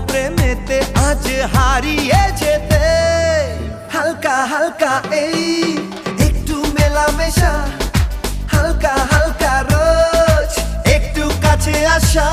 প্রেমেতে আজ হারিয়ে যেতে। হালকা হালকা এই একটু মেলামেশা, হালকা হালকা রোজ একটু কাছে আসা।